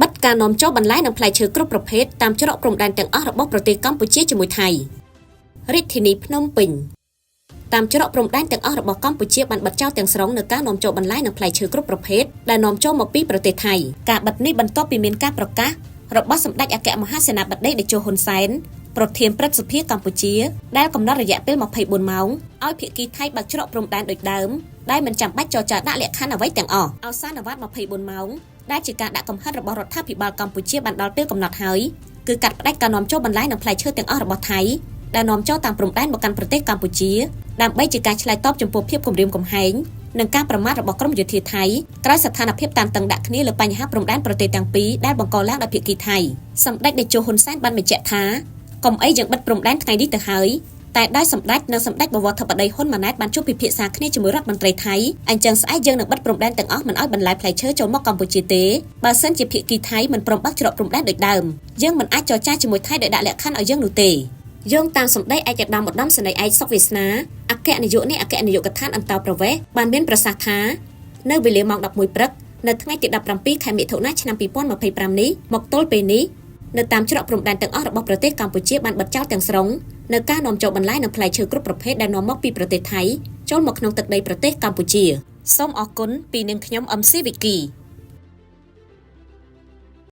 បិទការនាំចូលបន្លែនិងផ្លែឈើគ្រប់ប្រភេទតាមច្រកព្រំដែនទាំងអស់របស់ប្រទេសកម្ពុជាជាមួយថៃរាជធានីភ្នំពេញតាមច្រកព្រំដែនទាំងអស់របស់កម្ពុជាបានបិទចោលទាំងស្រុងនៅការនាំចូលបន្លែនិងផ្លែឈើគ្រប់ប្រភេទដែលនាំចូលមកពីប្រទេសថៃការបិទនេះបន្ទាប់ពីមានការប្រកាសរបស់សម្ដេចអគ្គមហាសេនាបតីតេជោហ៊ុនសែនប្រធានព្រឹទ្ធសភាកម្ពុជាដែលកំណត់រយៈពេល24ម៉ោងឲ្យភាគីថៃបើកច្រកព្រំដែនដូចដើមដែលមិនចាំបាច់ចរចាដាក់លក្ខខណ្ឌអ្វីទាំងអស់អសានវត្ត24ម៉ោងដែលជាការដាក់កំហិតរបស់រដ្ឋាភិបាលកម្ពុជាបានដល់ពេលកំណត់ហើយគឺកាត់ផ្តាច់ការនាំចូលបន្លែនិងផ្លែឈើទាំងអស់របស់ថៃដែលនាំចូលតាមព្រំដែនមកកាន់ប្រទេសកម្ពុជាដើម្បីជាការឆ្លើយតបចំពោះភាពគំរាមកំហែងនិងការប្រមាថរបស់ក្រមយោធាថៃក្រោយស្ថានភាពតានតឹងដាក់គ្នាលើបញ្ហាព្រំដែនប្រទេសទាំងពីរដែលបង្កឡើងដោយភាគីថៃសម្ដេចតេជោហ៊ុនសែនបានបញ្ជាក់ថាកុំអីយើងបិទព្រំដែនថ្ងៃនេះទៅហើយតែដោយសម្ដេចនិងសម្ដេចបវរធិបតីហ៊ុនម៉ាណែតបានជួបពិភាក្សាគ្នាជាមួយរដ្ឋមន្ត្រីថៃអញ្ចឹងស្អែកយើងនឹងបិទព្រំដែនទាំងអស់មិនឲ្យបន្លែផ្លែឈើចូលមកកម្ពុជាទេបើសិនជាភាគីថៃមិនព្រមបើកច្រកព្រំដែនដូចដើមយើងមិនអាចចរចាជាមួយថៃដោយដាក់លក្ខខណ្ឌឲ្យយើងនោះទេយោងតាមសម្ដីឯកឧត្តមឧត្តមសេនីយ៍ឯកសុកវាសនាអគ្គនាយកនៃអគ្គនាយកដ្ឋានអន្តរប្រវេសន៍បានមានប្រសាសន៍ថានៅវេលាម៉ោង 11 ព្រឹកនៅថ្ងៃទី 17 ខែមិថុនាឆ្នាំ 2025 នេះមកទល់ពេលនេះនៅតាមច្រកព្រំដែនទាំងអស់របស់ប្រទេសកម្ពុជាបានបិទចោលទាំងស្រុងនៅការនាំចូលបន្លែនិងផ្លែឈើគ្រប់ប្រភេទដែលនាំមកពីប្រទេសថៃចូលមកក្នុងទឹកដីប្រទេសកម្ពុជាសូមអរគុណពីនាងខ្ញុំអឹមស៊ីវិគី